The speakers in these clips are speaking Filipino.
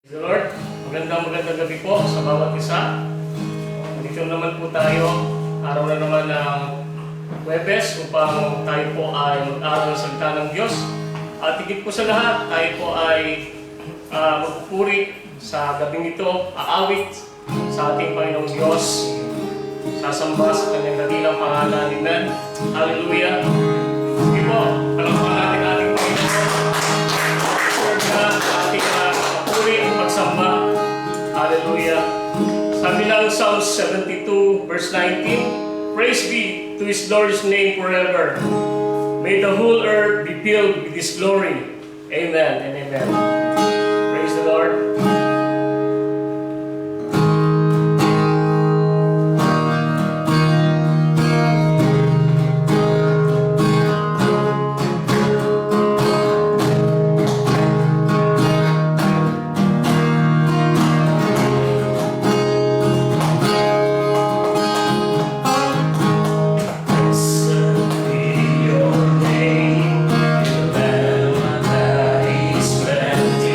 Praise the Lord, magandang gabi po sa bawat isa. Dito naman po tayo, araw na naman ng Huwebes upang tayo po ay mag-aral ng salita ng Diyos. At higit po sa lahat, tayo po ay magpupuri sa gabing ito, aawit sa ating Panginoong Diyos, sasamba sa kanyang dakilang pangalan. Amen. Hallelujah. Sige po, palakpakan natin ating Panginoon. Ating papuri at pagsamba. Hallelujah. Sabi ng Psalm 72 verse 19, Praise be to His glorious name forever. May the whole earth be filled with His glory. Amen and amen. Praise the Lord. Your name, the land that is plenty.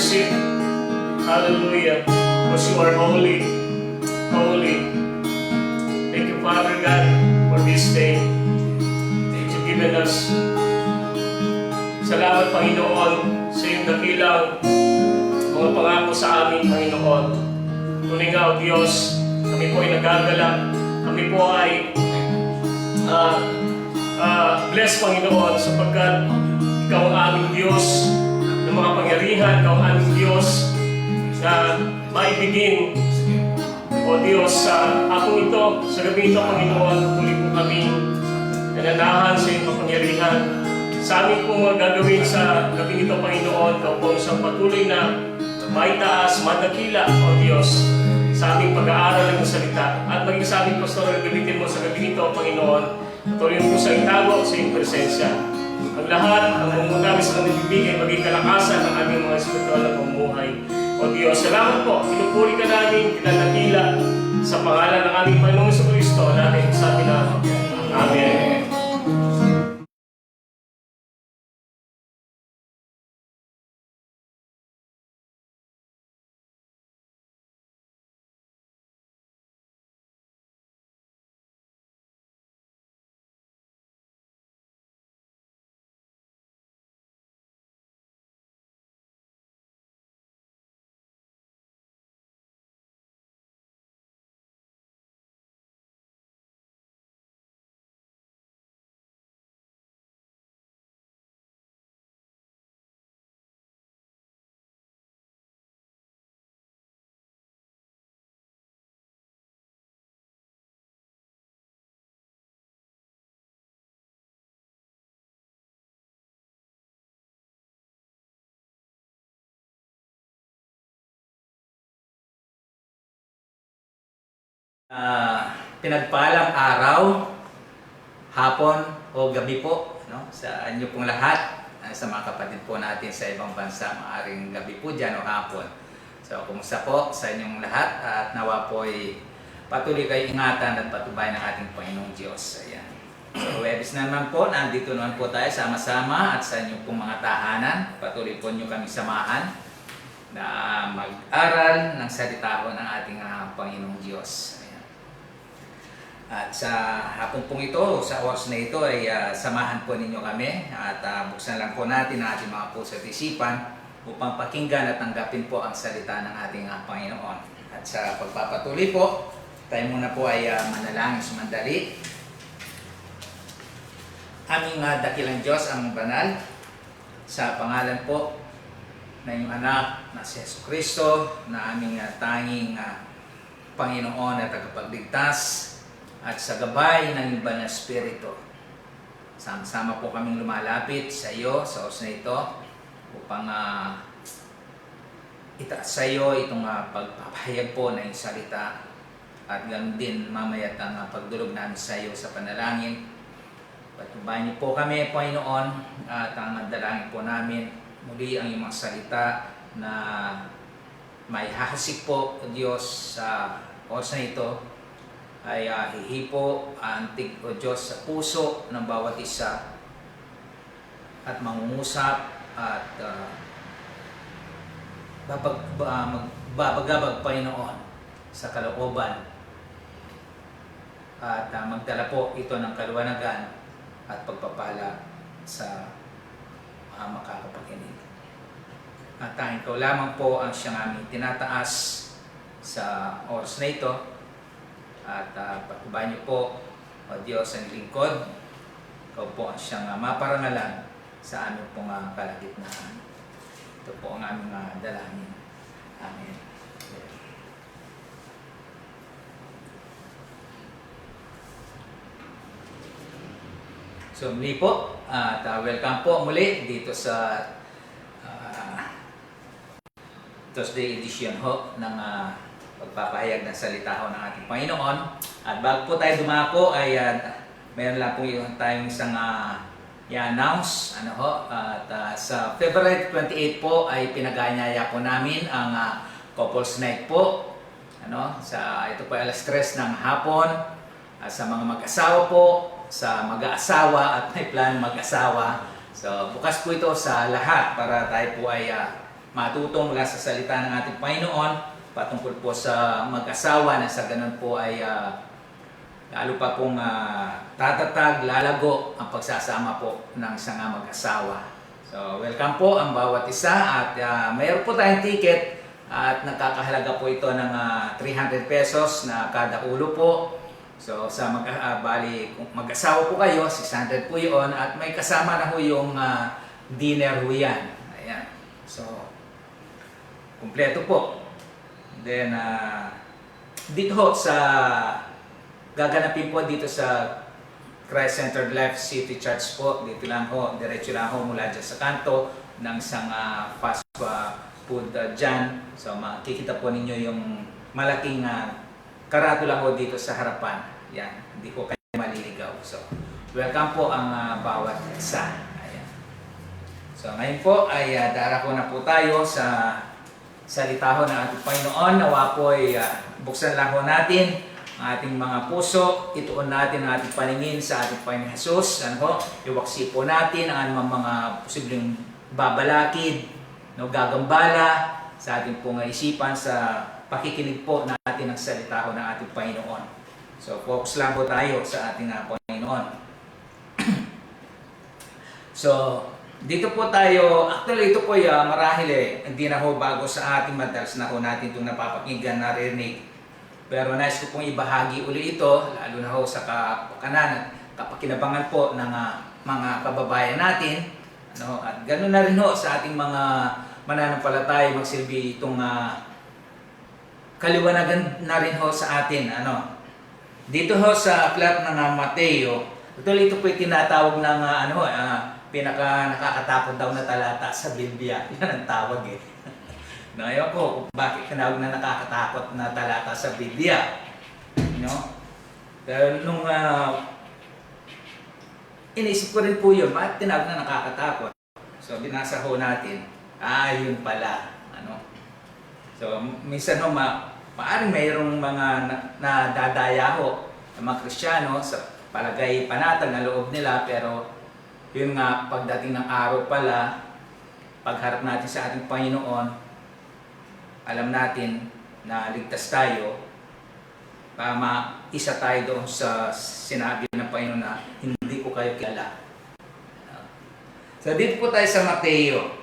worship. Hallelujah. Because you are holy. Holy. Thank you, Father God, for this day that you've given us. Salamat, Panginoon, sa iyong dakilang mga pangako sa amin, Panginoon. Tunay nga, O Diyos, kami po ay nagagalak. Kami po ay bless, Panginoon, sapagkat Ikaw ang aming Diyos ng mga pangyarihan. Ikaw ang aming Diyos na maibigin, O Diyos, sa akong ito, sa gabi ito, Panginoon, tuloy po kami nananahan sa iyong kapangyarihan. Sa amin po mga gagawin sa gabi ito, Panginoon, Ikaw po isang patuloy na maitaas, madakila, O Diyos, sa aming pag-aaral ng salita. At maging sa aming pastor na gamitin mo sa gabi ito, Panginoon, patuloy po sa itago sa iyong presensya. Ang lahat, ang mumutami sa kanyang bibig ay maging kalakasan ng aming mga espiritual na pamumuhay. O Diyos, salamat po. Pinupuri ka namin, pinanakila sa pangalan ng aming Panginoong Jesucristo. Natin sabi na, Amen. Pinagpalang araw, hapon o gabi po, no? Sa inyo pong lahat, sa mga kapatid po natin sa ibang bansa, maaring gabi po dyan o hapon. So, kumusta po sa inyong lahat at nawa po ay patuloy kayo ingatan at patubayan ng ating Panginoong Diyos. Ayan. So, Webis naman po, nandito naman po tayo sama-sama at sa inyong pong mga tahanan. Patuloy po nyo kami samahan na mag-aral ng salita ko ng ating Panginoong Diyos. At sa hapon pong ito, sa oras na ito ay samahan po ninyo kami at buksan lang po natin ang ating mga puso at isipan upang pakinggan at tanggapin po ang salita ng ating Panginoon. At sa pagpapatuloy po, tayo muna po ay manalangin sumandali. Aming dakilang Diyos, ang banal, sa pangalan po na iyong anak na si Jesucristo, na aming tanging Panginoon at tagapagligtas, at sa gabay ng iba na Espiritu. Sama-sama po kaming lumalapit sa iyo sa oras na ito upang itaas sa iyo itong pagpapahayag po ng salita at ganoon din mamaya ang pagdulog namin sa iyo sa panalangin. Patubayan niyo po kami, Panginoon, at ang dalangin po namin muli ang iyong mga salita na may hahasik po, O Diyos, sa oras na ito ay hihipo antig, O Diyos, sa puso ng bawat isa at mangungusap at magbabagabag, Panginoon, sa kalooban at magdala po ito ng kaluwanagan at pagpapala sa mga makakapakinig. At tanging Ikaw lamang po ang siyang aming tinataas sa oras na ito. At patubayan niyo po, O Diyos, ang lingkod. Ikaw po ang siyang maparangalan sa aming pong kalagitnaan. Ito po ang aming dalangin. Amen. So muli po, at welcome po muli dito sa Thursday edition ho ng pagpapahayag ng salita ho ng ating Panginoon. At bago po tayo dumako ay mayroon lang po tayong isang i-announce. At sa February 28 po ay pinag-aanyaya po namin ang Couples Night po. Ito po ay alas 3 ng hapon. Sa mga mag-asawa po, sa mag-aasawa at may plan mag-asawa. So bukas po ito sa lahat para tayo po ay matuto mula sa salita ng ating Panginoon patungkol po sa mag-asawa na sa ganun po ay lalo pa pong tatatag, lalago ang pagsasama po ng isang mag-asawa. So, welcome po ang bawat isa at mayroon po tayong ticket at nakakahalaga po ito ng 300 pesos na kada ulo po. So, sa bali, kung mag-asawa po kayo, 600 po yun at may kasama na po yung dinner po yan. Ayan. So, kumpleto po. Then, dito ho sa gaganapin po dito sa Christ-Centered Life City Church po. Dito lang ho, diretso lang ho mula dyan sa kanto ng isang fast food dyan. So makikita po ninyo yung malaking karatula ho dito sa harapan. Yan, hindi ko kayo maliligaw. So welcome po ang bawat isa. Ayan. So ngayon po ay darako na po tayo sa salita ho ng ating Panginoon. Nawa po ay buksan lang ho natin ating mga puso, ituon natin ang ating paningin sa ating Panginoon Jesus. Iwaksi po natin ang anumang mga posibleng babalakid, gagambala sa ating pong isipan sa pakikinig po natin ng salita ng ating Panginoon. So, focus lang po tayo sa ating Panginoon. So, dito po tayo, actually ito po marahil hindi na ho bago sa ating madalas na ho natin itong napapakinggan, narinig. Pero nais ko pong ibahagi uli ito, lalo na ho sa kapakinabangan po ng mga kababayan natin. At ganoon na rin ho sa ating mga mananampalataya magsilbi itong kaliwanagan na rin ho sa atin. Dito ho sa aklat ng Mateo, ito po tinatawag ng pinaka nakakatakot daw na talata sa Biblia. Yan ang tawag Ayaw ko kung bakit tinawag na nakakatakot na talata sa Biblia. Pero nung inisip ko rin po yun, bakit tinawag na nakakatakot? So binasa ho natin, yun pala. So minsan maaring mayroong mga nadadaya ho ng mga Kristiyano sa palagay panatag na loob nila, pero yun nga, pagdating ng araw pala, pagharap natin sa ating Panginoon, alam natin na ligtas tayo, isa tayo doon sa sinabi ng Panginoon na hindi ko kayo kilala. So dito po tayo sa Mateo.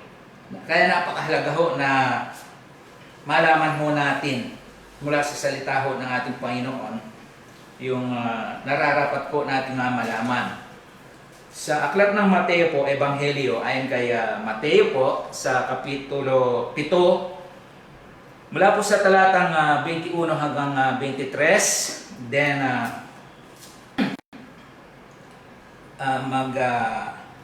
Kaya napakahalaga ho na malaman ho natin mula sa salita ho ng ating Panginoon yung nararapat po natin malaman. Sa aklat ng Mateo po, Ebanghelyo, ayon kay Mateo po, sa Kapitulo 7, mula po sa talatang 21 hanggang 23, then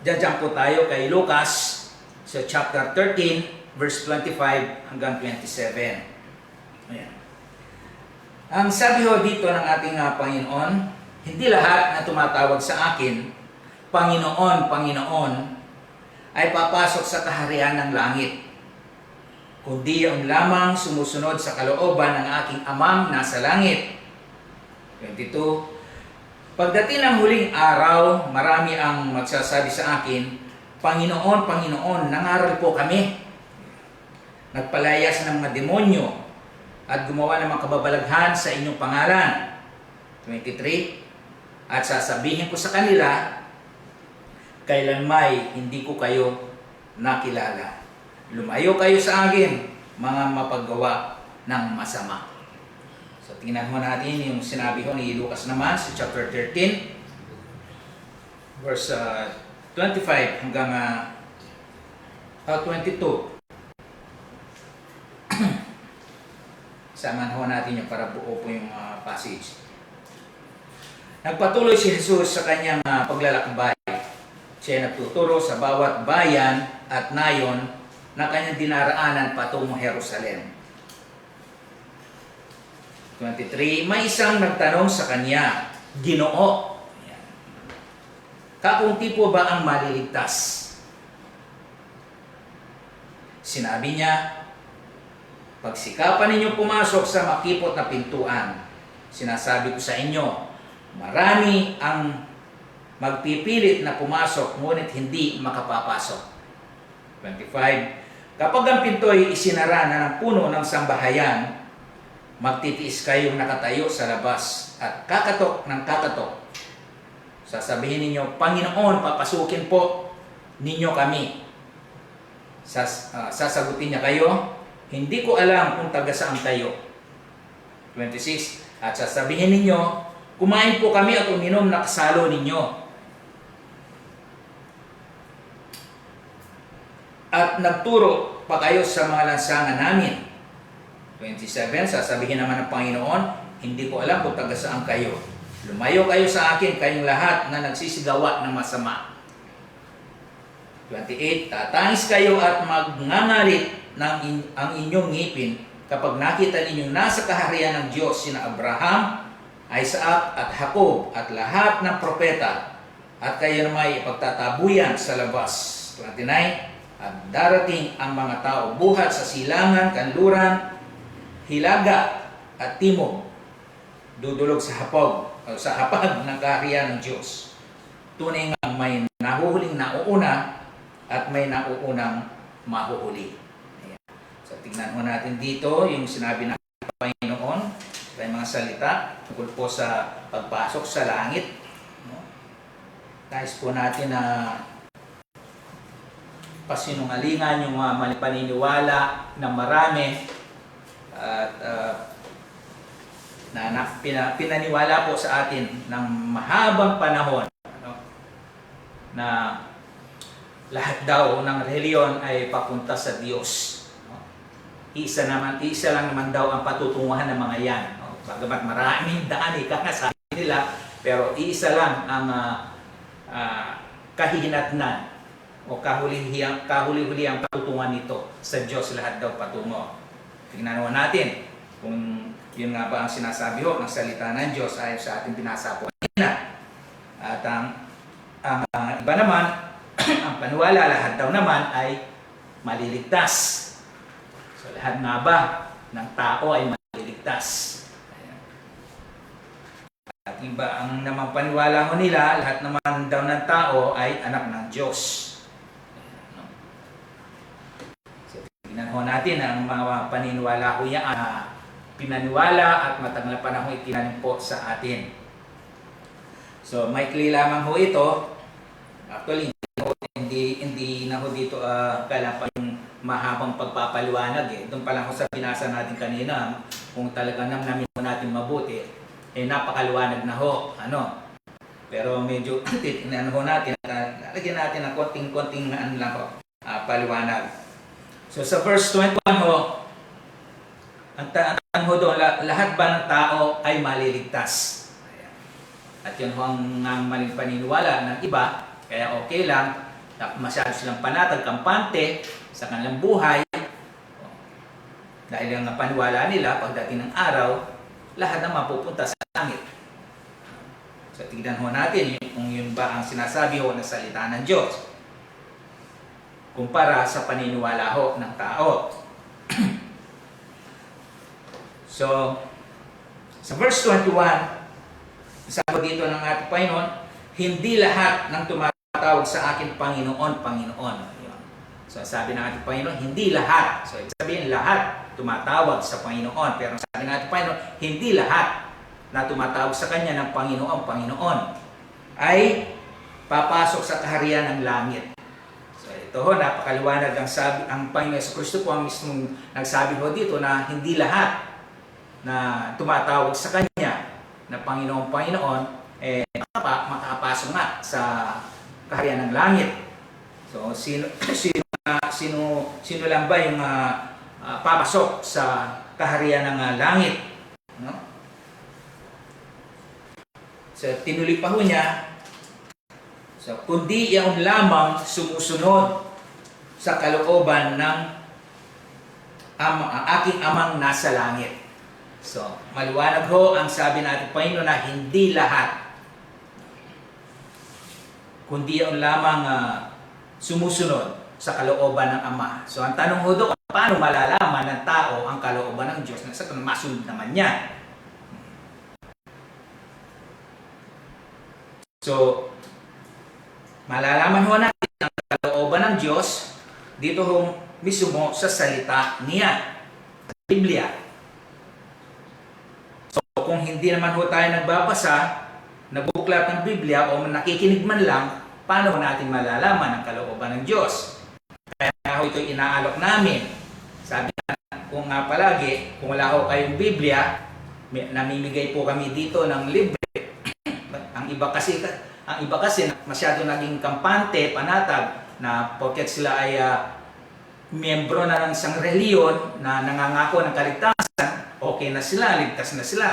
jump po tayo kay Lucas sa chapter 13, verse 25 hanggang 27. Ayan. Ang sabi ho dito ng ating Panginoon, hindi lahat na tumatawag sa akin, Panginoon, Panginoon, ay papasok sa kaharian ng langit, kundi ang lamang sumusunod sa kalooban ng aking Amang nasa langit. 22. Pagdating ng huling araw, marami ang magsasabi sa akin, Panginoon, Panginoon, nangaral po kami. Nagpalayas ng mga demonyo at gumawa ng mga kababalaghan sa inyong pangalan. 23. At sasabihin ko sa kanila, kailanmay hindi ko kayo nakilala. Lumayo kayo sa akin, mga mapaggawa ng masama. So tingnan mo natin yung sinabi ko ni Lucas naman sa chapter 13, verse 25 hanggang 22. Samahan ho natin yung para buo po yung passage. Nagpatuloy si Jesus sa kanyang paglalakbay. Siya nagtuturo sa bawat bayan at nayon na kanyang dinaraanan patungong Jerusalem. 23, may isang nagtanong sa kanya, Ginoo, kaunti po ba ang maliligtas? Sinabi niya, pagsikapan ninyo pumasok sa makipot na pintuan. Sinasabi ko sa inyo, marami ang magpipilit na pumasok ngunit hindi makapapasok. 25, Kapag ang pinto ay isinara na ng puno ng sambahayan, magtitiis kayong nakatayo sa labas at kakatok ng kakatok. Sasabihin ninyo, Panginoon, papasukin po ninyo kami. Sasagutin niya kayo, hindi ko alam kung taga saan kayo. 26. At sasabihin ninyo, kumain po kami at uminom na kasalo ninyo. At nagturo pa kayo sa mga lansangan namin. 27. Sasabihin naman ng Panginoon, hindi ko alam kung taga saan kayo. Lumayo kayo sa akin, kayong lahat na nagsisigawa ng masama. 28. Tatangis kayo at magngangalit ang inyong ngipin kapag nakita ninyong nasa kaharian ng Diyos sina Abraham, Isaac at Jacob at lahat ng propeta, at kayo na may ipagtatabuyan sa labas. 29. At darating ang mga tao buhat sa silangan, kanluran, hilaga at timog, dudulog sa hapag ng kaharian ng Diyos. Tunay nga may nahuhuling nauuna at may nauunang mahuhuli. Ayan. So tingnan mo natin dito yung sinabi ng Panginoon sa mga salita tungkol po sa pagpasok sa langit. No? Nais po natin na pasinungalingan yung mga mali paniniwala na marami at pinaniwala po sa atin ng mahabang panahon, ano, na lahat daw ng reliyon ay papunta sa Diyos. No? Isa lang naman daw ang patutunguhan ng mga yan. No? Bagamat maraming daan ika nga sabi nila, pero isa lang ang kahihinatnan o kahuli-huli ang patutungan nito. Sa Diyos lahat daw patungo. Tingnan naman natin kung yun nga ba ang sinasabi ho ng salita ng Diyos ayon sa ating binasa po kanina. At ang iba naman, ang paniwala lahat daw naman ay maliligtas. So lahat nga ba ng tao ay maliligtas? Ayan. At iba ang naman paniwala mo nila, lahat naman daw ng tao ay anak ng Diyos. Tingnan ho natin ang mga paniniwala ko yan, pinaniwala at matagal na panahon itinanim po sa atin. So, maikli lamang ho ito. Actually, hindi na ho dito kailangan pa yung mahabang pagpapaliwanag. Doon pa lang ho sa binasa natin kanina, kung talaga namin natin mabuti, napakaliwanag na ho. Ano? Pero medyo tingnan ho natin, lalagyan natin ng konting-konting lang ho, paliwanag. So sa verse 21 ho, ang tanong ho doon, lahat ba ng tao ay maliligtas? Ayan. At yun ho ang maling paniniwala ng iba, kaya okay lang, masyado silang panatag, kampante sa kanilang buhay. Dahil ang paniwala nila, pagdating ng araw, lahat na mapupunta sa langit. So tignan ho natin kung yun ba ang sinasabi ho na salita ng Diyos kumpara sa paniniwala ho ng tao. So, sa verse 21, sabi dito ng ating Panginoon, hindi lahat ng tumatawag sa akin Panginoon, Panginoon. So, sabi ng ating Panginoon, hindi lahat. So, sabihin lahat tumatawag sa Panginoon. Pero sabi ng ating Panginoon, hindi lahat na tumatawag sa Kanya ng Panginoon, Panginoon ay papasok sa kaharian ng langit. Ito ho, napakaliwanag ang Panginoon Kristo po ang mismong nagsabi ho dito na hindi lahat na tumatawag sa Kanya na Panginoon, makakapasok nga sa kaharian ng langit. So, sino lang ba yung papasok sa kaharian ng langit? No? So, tinuloy pa ho niya, so, kundi iyon lamang sumusunod sa kalooban ng aking amang nasa langit. So, maliwanag ho ang sabi natin Panginoon na hindi lahat, kundi iyon lamang sumusunod sa kalooban ng Ama. So, ang tanong ho doon, paano malalaman ng tao ang kalooban ng Diyos? Nasa masunod naman niya. So, malalaman ho natin ang kalooban ng Diyos dito ho mismo sa salita niya, sa Biblia. So kung hindi naman ho tayo nagbabasa, nagbubuklat ng Biblia o nakikinig man lang, paano natin malalaman ang kalooban ng Diyos? Kaya ho ito inaalok namin. Sabi na, kung nga palagi, kung wala ho kayong Biblia, namimigay po kami dito ng libre. Ang iba kasi masyado naging kampante, panatag, na porket sila ay miyembro na ng isang reliyon na nangangako ng kaligtasan, okay na sila, ligtas na sila.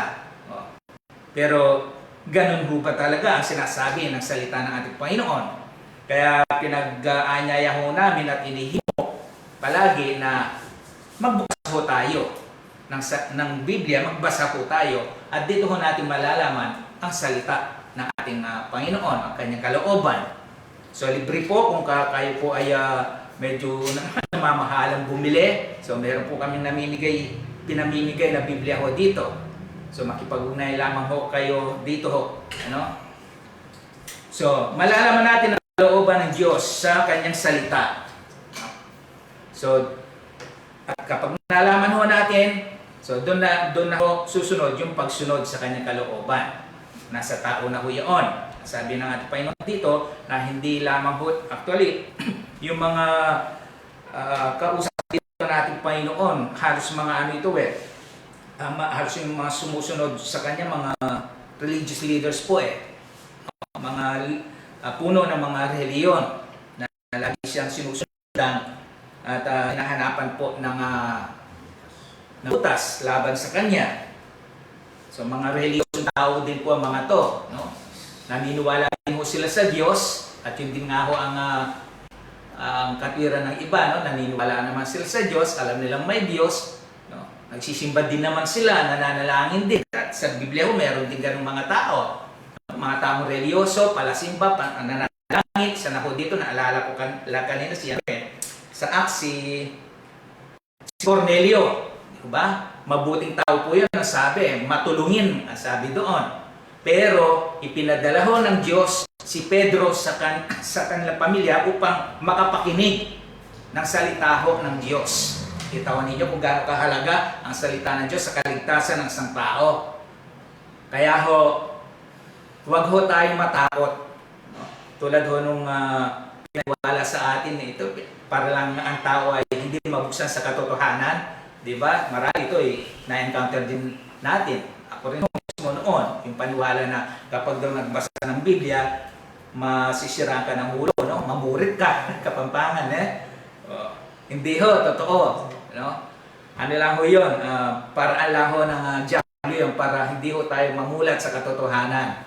Pero ganun ho ba talaga ang sinasabi ng salita ng ating Panginoon? Kaya pinag-aanyaya ho namin at inihimo palagi na magbukas ho tayo ng Biblia, magbasa po tayo at dito ho natin malalaman ang salita ng ating Panginoon, ang kanyang kalooban. So libre po kung kayo po ay medyo namamahalang bumili. So meron po kaming pinamimigay na Biblia ho dito. So makipag-ugnay lamang ho kayo dito ho. Ano? So malalaman natin ang kalooban ng Diyos sa kanyang salita. So at kapag nalaman ho natin, so doon na ho susunod yung pagsunod sa kanyang kalooban. Nasa tao na ho yun. Sabi ng ating Panginoon dito na hindi lamang ho, actually, yung mga kausap dito ng ating Panginoon, halos mga ano ito halos yung mga sumusunod sa kanya, mga religious leaders po mga puno ng mga reliyon na lagi siyang sinusundan at hinahanapan po ng utas laban sa kanya. So mga reliyosong tao din po ang mga to, no? Naniniwala din ho sila sa Diyos at yun din nga ho ang katwiran ng iba, no? Naniniwala naman sila sa Diyos, alam nilang may Diyos, no? Nagsisimba din naman sila, nananalangin din. At sa Biblia ho, meron din ganung mga tao. Mga taong reliyoso, palasimba, nananalangin. Sana ho dito, naalala ko kanina siya. Sa Acts, si Cornelio, diba? Mabuting tao po yun, ang sabi, matulungin, ang sabi doon. Pero ipinadala ho ng Diyos si Pedro sa kanilang pamilya upang makapakinig ng salita ho ng Diyos. Kitawan ninyo kung gaano kahalaga ang salita ng Diyos sa kaligtasan ng isang tao. Kaya ho, huwag ho tayong matakot. No? Tulad ho nung pinagwala sa atin ito, para lang ang tao ay hindi mabuksan sa katotohanan. Diba? Marami ito na-encounter din natin. Ako rin mismo noon, yung paniwala na kapag daw nagbasa ng Biblia, masisiraan ka ng ulo, no? Mamurit ka, kapampangan, hindi ho, totoo. No? Ano lang ho yun, paraan lang ho ng diablo yun para hindi ho tayo mamulat sa katotohanan.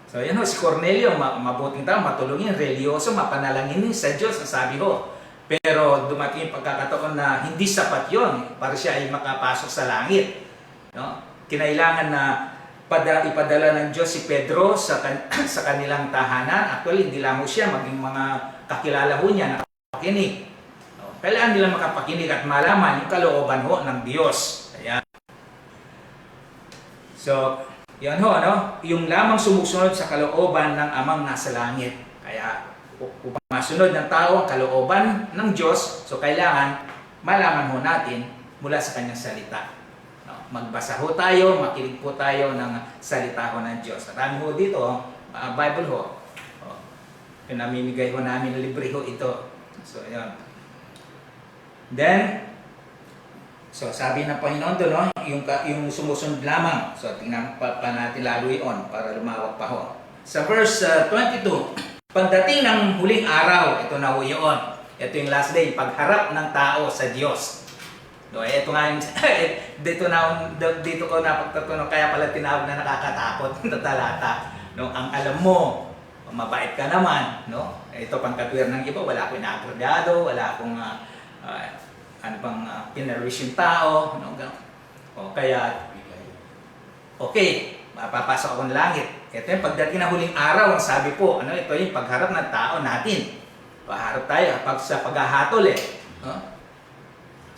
So yan ho, si Cornelio, mabuting tao, matulungin, reliyoso, mapanalangin sa Diyos, ang sabi ho. Pero dumating yung pagkakataon na hindi sapat yon para siya ay makapasok sa langit. No? Kinailangan na ipadala ng Diyos si Pedro sa kanilang tahanan. Actually, hindi lang ho siya, maging mga kakilala ho niya na makapakinig. No? Kailangan nila makapakinig at malaman yung kalooban ho ng Diyos. Ayan. So, yan ho, no? Yung lamang sumusunod sa kalooban ng Amang nasa langit. Kaya, upang masunod ng tao ang kalooban ng Diyos, so kailangan malaman ho natin mula sa kanyang salita. No? Magbasa ho tayo, makinig po tayo ng salita ho ng Diyos. At ho dito, Bible ho. Pinamimigay ho namin, libre ho ito. So, yun. Then, so sabi ng Panginoon doon, no? yung sumusunod lamang. So, tingnan pa natin lalo yun para lumawak pa ho. Sa verse 22, pagdating ng huling araw, ito na ho yun. Ito yung last day, pagharap ng tao sa Diyos. No, ito nga yung, dito ko napagtatunan, kaya pala tinawag na nakakatakot na talata. No, ang alam mo, mabait ka naman. No? Ito pang katwir ng iba, wala akong inaagradado, wala akong pinarwish yung tao. No? O, kaya, okay, mapapasok ako ng langit. Ito yung pagdating na huling araw, ang sabi po, ito yung pagharap ng tao natin. Paharap tayo sa paghahatol .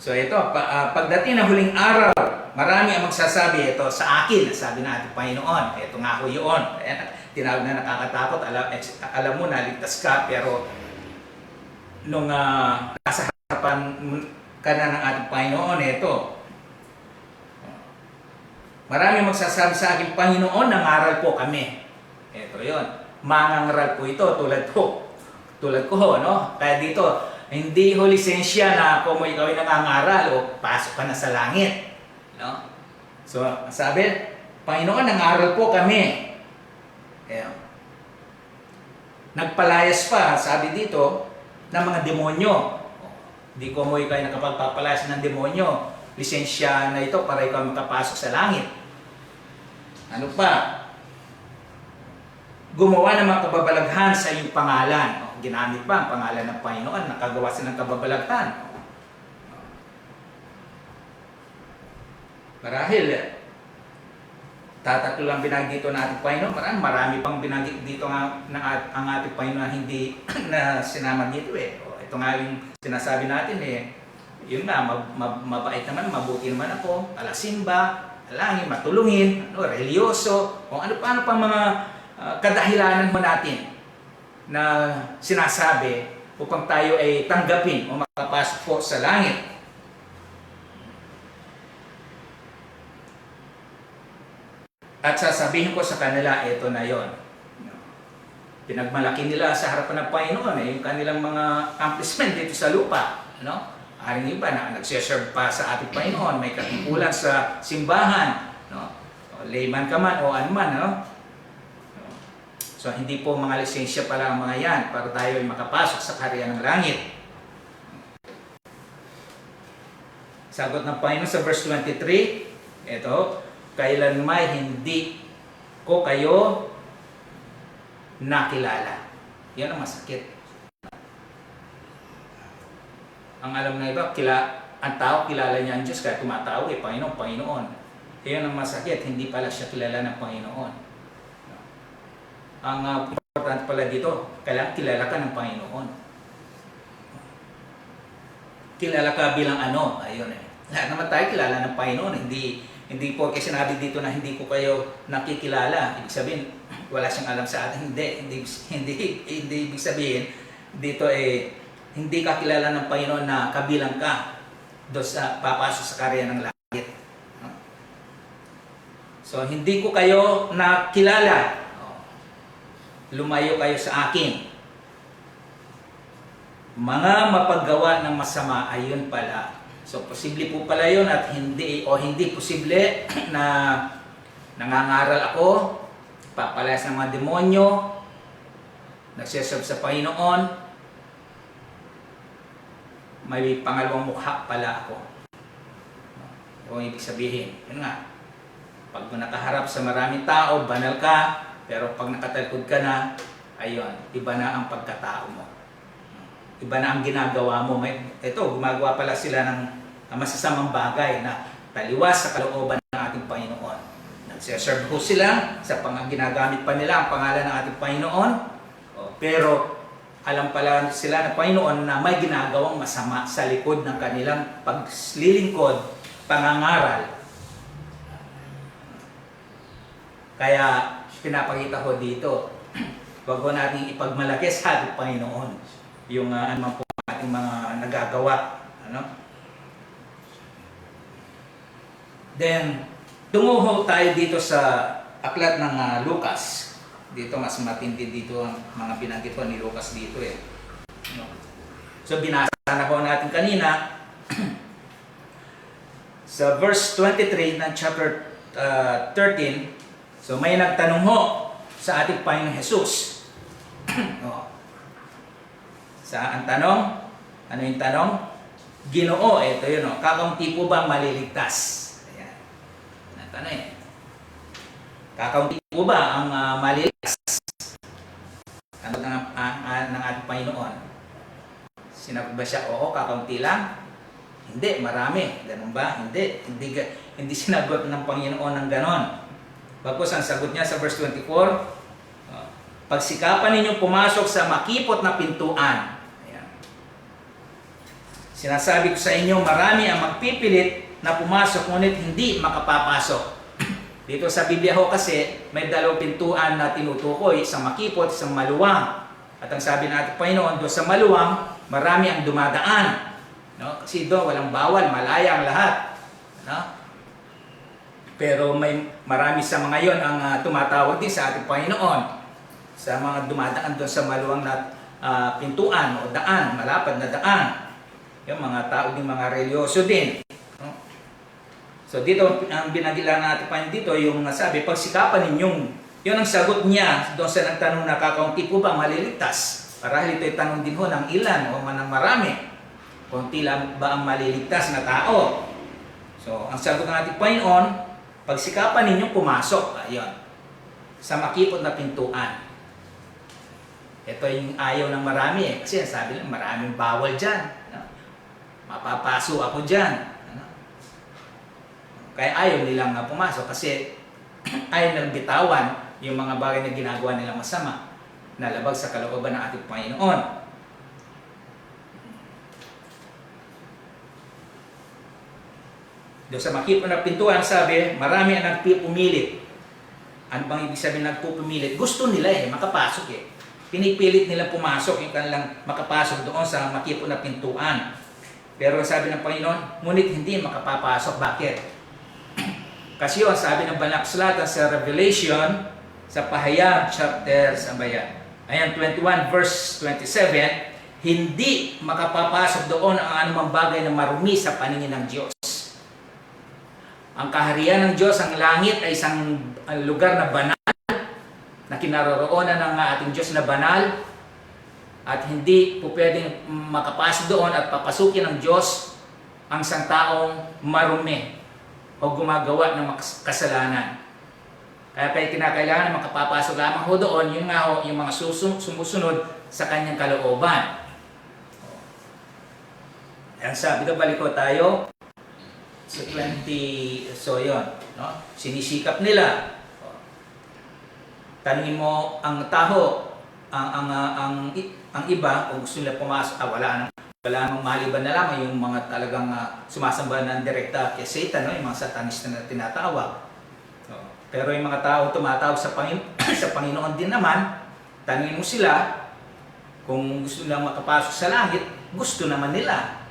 So ito, pagdating na huling araw, marami ang magsasabi, ito sa akin, sabi na ating Panginoon. Ito nga ho yun. Tinawag na nakakatakot, alam mo na, ligtas ka, pero nung nasa harapan ka na ng ating Panginoon, ito. Marami magsasabi sa akin, Panginoon, nangaral po kami. Ito yon. Mangangaral po ito, tulad ko, no? Kaya dito, hindi ho lisensya na kung mo ikaw ay nangangaral o pasok ka na sa langit. No? So, sabi, Panginoon, nangaral po kami. Ayan. Nagpalayas pa, sabi dito, ng mga demonyo. Hindi ko mo ikaw ay nakapagpapalayas ng demonyo. Lisensya na ito para ikaw makapasok sa langit. Ano pa? Gumawa ng mga kababalaghan sa iyong pangalan. Ginamit pa ang pangalan ng Panginoon, nakagawa sila ng kababalaghan. Marahil, tatatlo lang binanggit dito ng ating Panginoon. Marami pang binanggit dito ng ang ating Panginoon na hindi na sinama dito eh. Ito nga yung sinasabi natin eh. Yun nga, mabait naman, mabuti naman ako, alasimba, alangin, matulungin, religyoso, o ano pa mga kadahilanan mo natin na sinasabi upang tayo ay tanggapin o makapasok po sa langit. At sasabihin ko sa kanila, ito na yon. Pinagmalaki nila sa harapan ng Panginoon yung kanilang mga accomplishment dito sa lupa. No? Aring iba na nagsiserve pa sa ating Panginoon, may katipulan sa simbahan, no? O layman ka man o anuman, no? So hindi po mga lisensya pala ang mga yan para tayo ay makapasok sa kaharian ng langit. Sagot ng Panginoon sa verse 23, ito, kailanman hindi ko kayo nakilala. Yan ang masakit. Ang alam na iba, ang tao kilala niya ang Diyos kaya tumatawag Panginoon, Panginoon. Yan ang masakit, hindi pala siya kilala ng Panginoon. Ang important pala dito, kailangan kilala ka ng Panginoon. Kilala ka bilang ano, ayun eh. Lahat naman tayo kilala ng Panginoon, hindi po kasi sinabi dito na hindi ko kayo nakikilala. Ibig sabihin, wala siyang alam sa atin. Hindi ibig sabihin, dito eh, hindi ka kilala ng Panginoon na kabilang ka doon sa papasok sa kaharian ng langit. So, hindi ko kayo nakilala. Lumayo kayo sa akin. Mga mapaggawa ng masama, ayun pala. So, posible po pala yun at hindi posible na nangangaral ako, papalayas ng mga demonyo, nagsiserve sa Panginoon, may pangalawang mukha pala ako. Yung ibig sabihin, yun nga, pag nakaharap sa maraming tao, banal ka, pero pag nakatalkod ka na, ayun, iba na ang pagkatao mo. Iba na ang ginagawa mo. Ito, gumagawa pala sila ng masasamang bagay na taliwas sa kalooban ng ating Panginoon. Nagsiserve ko sila sa ginagamit pa nila ang pangalan ng ating Panginoon, pero alam pala sila ng Panginoon na may ginagawang masama sa likod ng kanilang paglilingkod, pangangaral. Kaya pinapakita ko dito, wag ko nating ipagmalaki sa ating Panginoon yung ano po ating mga nagagawa. Ano? Then, tungo tayo dito sa aklat ng Lucas. Dito mas matindi dito ang mga binanggit ko ni Lucas dito eh. So binasa na po natin kanina sa verse 23 ng chapter 13. So may nagtanong ho sa ating Panginoong Jesus. Sa ang tanong, ano yung tanong? Ginoo, ito yun o. Kakaunti po ba maliligtas? Ayan. Natanong eh. Kakaunti po ba ang maliligtas? Ano ng ating Panginoon? Sinabi ba siya, oo, kakaunti lang? Hindi, marami. Ganun ba? Hindi sinagot ng Panginoon ng ganon. Bagkus ang sagot niya sa verse 24, pagsikapan ninyong pumasok sa makipot na pintuan. Ayan. Sinasabi ko sa inyo, marami ang magpipilit na pumasok, ngunit hindi makapapasok. Dito sa Biblia ho kasi, may dalawang pintuan na tinutukoy, isang makipot, isang maluwang. At ang sabi ng ating Panginoon, doon sa maluwang, marami ang dumadaan. No? Kasi doon walang bawal, malaya ang lahat. No? Pero marami sa mga yon ang tumatawag din sa ating Panginoon. Sa mga dumadaan doon sa maluwang na pintuan o daan, malapad na daan. Yung mga tao din, mga religyoso din. No? So dito, ang binagila natin pa dito, yung sabi, pagsikapan ninyong, yun ang sagot niya doon sa nagtanong na kakaunti po ba maliligtas? Marahil ito'y tanong din ho ng ilan o ng marami. Kunti lang ba ang maliligtas na tao? So, ang sagot ng ating Panginoon, pagsikapan ninyong pumasok, ayun, sa makipot na pintuan. Ito yung ayaw ng marami eh. Kasi sabi lang, maraming bawal dyan. No? Mapapaso ako dyan. Ano? Kaya ayaw nilang pumasok kasi ayaw nilang bitawan yung mga bagay na ginagawa nilang masama na labag sa kalooban ng ating Panginoon. Doon sa makipot na pintuan, sabi, marami ang nagpupumilit. Ano bang ibig sabihin nagpupumilit? Gusto nila makapasok Pinipilit nila pumasok yung kanilang makapasok doon sa makipot na pintuan. Pero sabi ng Panginoon, ngunit hindi makapapasok. Bakit? Kasi yun, sabi ng banal na kasulatan sa Revelation, sa Pahayag chapter, ayan, 21 verse 27, hindi makapapasok doon ang anumang bagay na marumi sa paningin ng Diyos. Ang kaharian ng Diyos, ang langit ay isang lugar na banal, na kinaroroonan ng ating Diyos na banal, at hindi po pwedeng makapasok doon at papasukin ng Diyos ang isang taong marumi o gumagawa ng kasalanan. Kaya kinakailangan na makapapasok lamang ho doon, yun nga ho, yung mga sumusunod sa kanyang kalooban. Ayan sabi ko, balik ko tayo sa 20, so yun, no? Sinisikap nila. Tanungin mo ang tao, ang iba, kung gusto nila pumasok, wala namang maliban na lamang yung mga talagang sumasamba ng direkta kay Satan, no? Yung mga satanista na tinatawag. Pero yung mga tao tumatawag sa Panginoon din naman, tanungin mo sila, kung gusto nilang makapasok sa langit, gusto naman nila.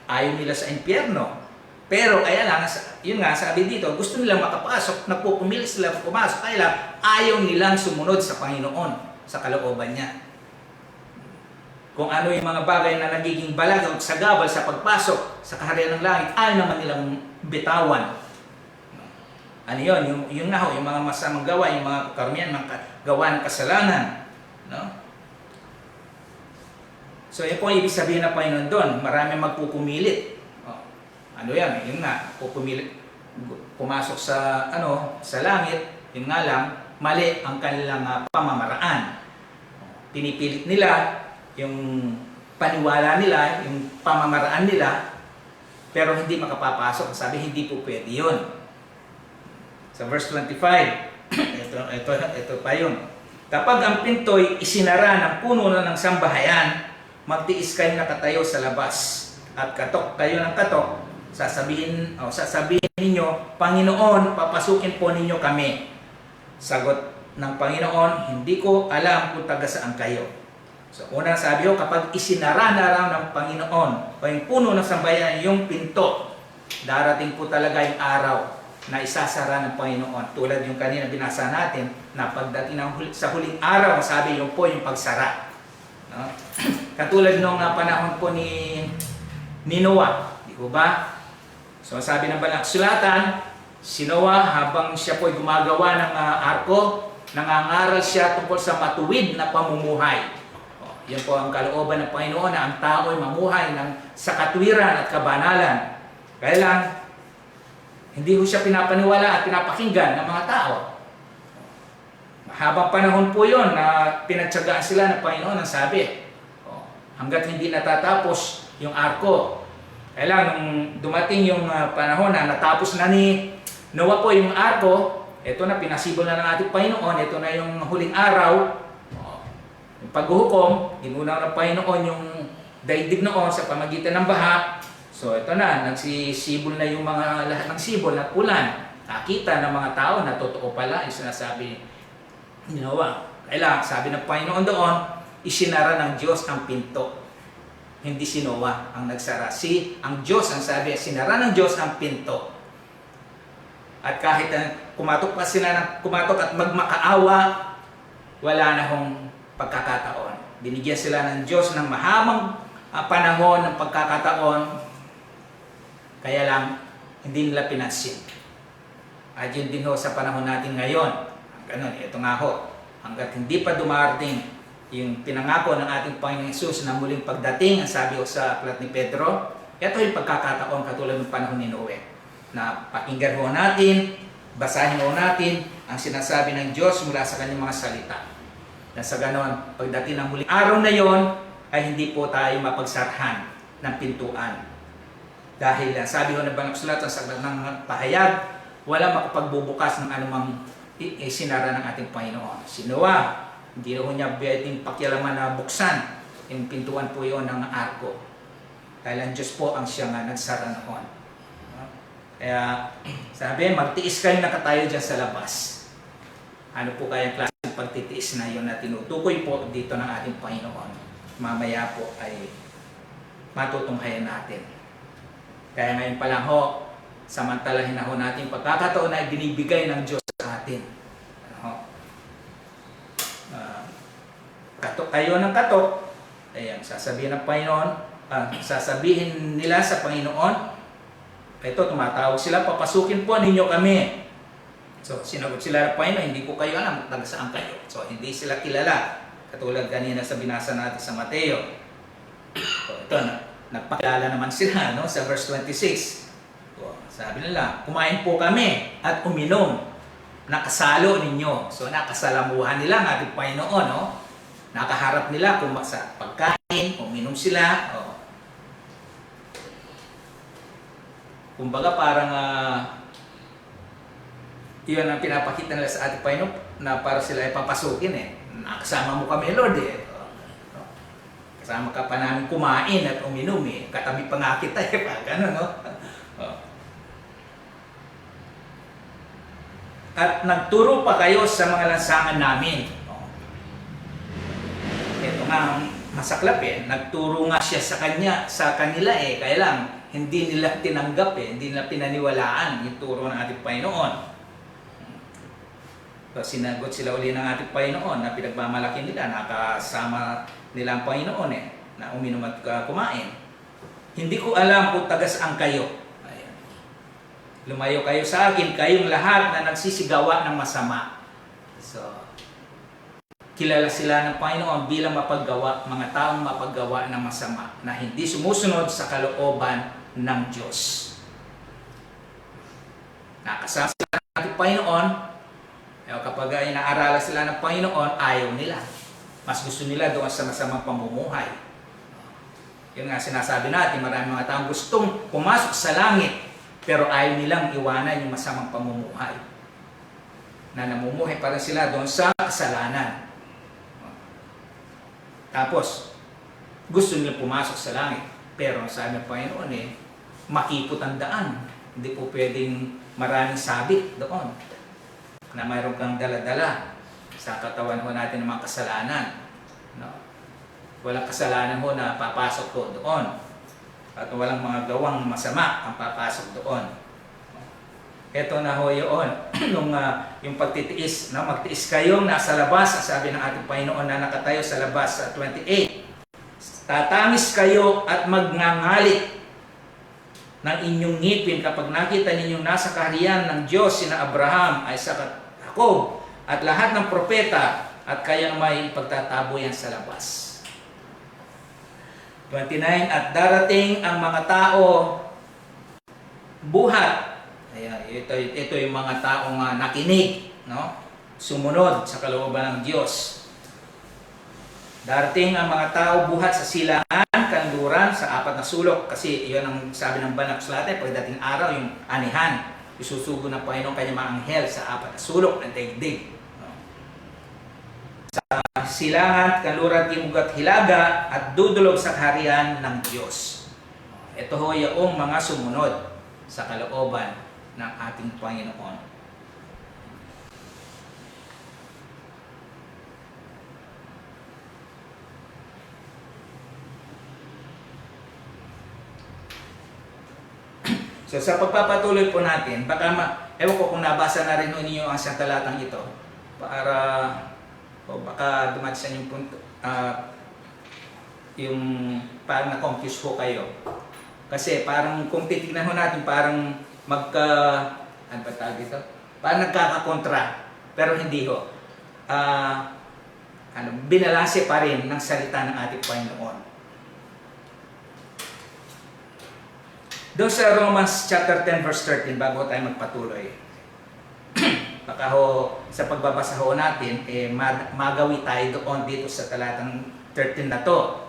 Ayaw nila sa impyerno. Pero kaya lang, yun nga, sabi dito, gusto nilang makapasok, nagpupumili sila pumasok, kaya lang, ayaw nilang sumunod sa Panginoon, sa kalooban niya. Kung ano yung mga bagay na nagiging balag o sagabal sa pagpasok sa kaharian ng langit, ayaw naman nilang bitawan. Ano yun? Yung nga ho, yung mga masamang gawa, yung mga karamihan, mga gawa ng kasalanan. No? So, yun po ang ibig sabihin ng Panginoon doon. Marami magpupumilit. Ano yan? Yun nga, pupumilit, pumasok sa, sa langit, yun nga lang, mali ang kanilang pamamaraan. Pinipilit nila yung paniwala nila, yung pamamaraan nila, pero hindi makapapasok. Sabi, hindi po pwede yun. Sa verse 25, ito pa yun. Kapag ang pinto'y isinara ng puno ng sambahayan, magtiis kayo nakatayo sa labas at katok kayo ng katok, sasabihin ninyo, Panginoon, papasukin po ninyo kami. Sagot ng Panginoon, hindi ko alam kung taga saan kayo. So unang sabi ko, kapag isinara na raw ng Panginoon o yung puno ng sambahayan yung pinto, darating po talaga yung araw na isasara ng Panginoon. Tulad yung kanina binasa natin, na pagdating sa huling araw, sabi yung po yung pagsara. No? Katulad nung panahon po ni Noah, di ko ba? So sabi ng banal na kasulatan, si Noah habang siya po ay gumagawa ng arko, nangangaral siya tungkol sa matuwid na pamumuhay. Yan po ang kalooban ng Panginoon na ang tao ay mamuhay sa katwiran at kabanalan. Kaya lang, hindi ko siya pinapaniwala at pinapakinggan ng mga tao. Habang panahon po yon na pinagtsagaan sila ng Panginoon ang sabi, hanggat hindi natatapos yung arko. Kaya lang, nung dumating yung panahon na natapos na ni Noah po yung arko, ito na, pinasibol na ng ating Panginoon, ito na yung huling araw, yung paghuhukom, ginunaw ng Panginoon yung daigdig noon sa pamagitan ng baha. So ito na, nagsisibol na yung mga lahat ng sibol at ulan. Nakita ng mga tao na totoo pala yung sinasabi ni Noah. Kaya lang, sabi ng Panginoon doon, isinara ng Diyos ang pinto. Hindi si Noah ang nagsara. Ang Diyos ang sabi, sinara ng Diyos ang pinto. At kahit kumatok pa sila ng kumatok at magmakaawa, wala na hong pagkakataon. Binigyan sila ng Diyos ng mahabang panahon ng pagkakataon, kaya lang hindi nila pinansin. At yun din ho sa panahon natin ngayon. Ganun, ito nga ho, hanggat hindi pa dumarating yung pinangako ng ating Panginoong Hesus na muling pagdating, ang sabi ko sa aklat ni Pedro, ito yung pagkakataon katulad ng panahon ni Noe, na pakinggan ho natin, basahin ho natin ang sinasabi ng Diyos mula sa kanyang mga salita. Na sa ganon, pagdating ng muling araw na yon, ay hindi po tayo mapagsarhan ng pintuan. Dahil sabi ho ng Banal na Sulat sa aklat ng pahayag, wala makapagbubukas ng anumang sinara ng ating Panginoon. Si Noah, hindi na ho niya pwedeng pakialaman na buksan yung pintuan po yun ng arko. Dahil ang Diyos po ang siya nga nagsara noon. Kaya sabi, magtiis kayo nakatayo dyan sa labas. Ano po kaya klaseng pagtitiis na yun na tinutukoy po dito ng ating Panginoon? Mamaya po ay matutunghayan natin. Kaya ngayon pa lang ho, samantalahin na ho natin pagkakataon na binibigay ng Diyos sa atin. Katok kayo ng katok, ayan, sasabihin ng Panginoon, sasabihin nila sa Panginoon, ito, tumatawag sila, papasukin po ninyo kami. So, sinagot sila ng Panginoon, hindi ko kayo alam kung saan kayo. So, hindi sila kilala. Katulad kanina sa binasa natin sa Mateo. So, ito, nagpakilala naman sila, no, sa verse 26. So, sabi nila, kumain po kami at uminom. Nakasalo ninyo. So, nakasalamuhan nila ng ating Panginoon, no? Nakaharap nila kung sa pagkain, uminom sila. O. Kumbaga parang yun ang pinapakita nila sa ating Panginoon na para sila ay papasukin eh. Nakasama mo kami, Lord eh. Kasama ka pa namin kumain at uminom eh. Katabi pa nga kita eh. Gano'n, no? At nagturo pa kayo sa mga lansangan namin. Ito nga ang masaklap eh. Nagturo nga siya sa kanila eh. Kaya lang, hindi nila tinanggap eh. Hindi nila pinaniwalaan yung turo ng ating Panginoon. So, sinagot sila uli ng ating Panginoon na pinagmamalaki nila. Nakasama nila ang Panginoon eh. Na uminom at kumain. Hindi ko alam kung taga-saan kayo. Ayan. Lumayo kayo sa akin, kayong lahat na nagsisigawa ng masama. So, kilala sila ng Panginoon bilang mga taong mapaggawa ng masama na hindi sumusunod sa kalooban ng Diyos. Nakasama sila ng ating Panginoon, kapag inaaralan sila ng Panginoon, ayaw nila. Mas gusto nila doon sa masamang pamumuhay. Yun nga sinasabi natin, maraming mga taong gustong pumasok sa langit, pero ayaw nilang iwanan yung masamang pamumuhay. Na namumuhay pa rin sila doon sa kasalanan. Tapos, gusto nila pumasok sa langit. Pero sabi ng Panginoon eh, makipot ang daan. Hindi po pwedeng maraming sabit doon. Na mayroon kang dala-dala sa katawan ho natin ng mga kasalanan. No? Walang kasalanan ho na papasok ko doon. At walang mga gawang masama ang papasok doon. Ito na ho yun, yung pagtitiis, no? Magtiis kayong nasa labas, sabi ng ating Panginoon na nakatayo sa labas sa 28. Tatamis kayo at magngangalit ng inyong ngipin kapag nakita ninyong nasa kaharian ng Diyos sina Abraham, Isaac at Jacob at lahat ng propeta at kayang may pagtataboyan sa labas. 29. At darating ang mga tao buhat. Ayan, ito yung mga taong nakinig, no? Sumunod sa kalooban ng Diyos. Darating ang mga tao buhat sa silangan, kanluran, sa apat na sulok. Kasi iyon ang sabi ng Banal na Sulat, pagdating araw, yung anihan. Isusugo ng Panginoon kanyang mga anghel sa apat na sulok ng daigdig. No? Sa silangan, kanluran, timog at hilaga, at dudulog sa kaharian ng Diyos. Ito ho yung mga sumunod sa kalooban ng ating Panginoon. So sa pagpapatuloy po natin, baka ewan ko kung nabasa na rin ninyo ang isang talatang ito para o baka dumating sa inyong punto, yung parang na-confuse ho kayo. Kasi parang kung titignan ho natin parang ano ba tawag dito? Parang nagkakakontra. Pero hindi ho. Binalanse pa rin ng salita ng ating Panginoon. Doon sa Romans chapter 10 verse 13, bago tayo magpatuloy, baka ho, sa pagbabasa ho natin, magawi tayo doon dito sa talatang 13 na to.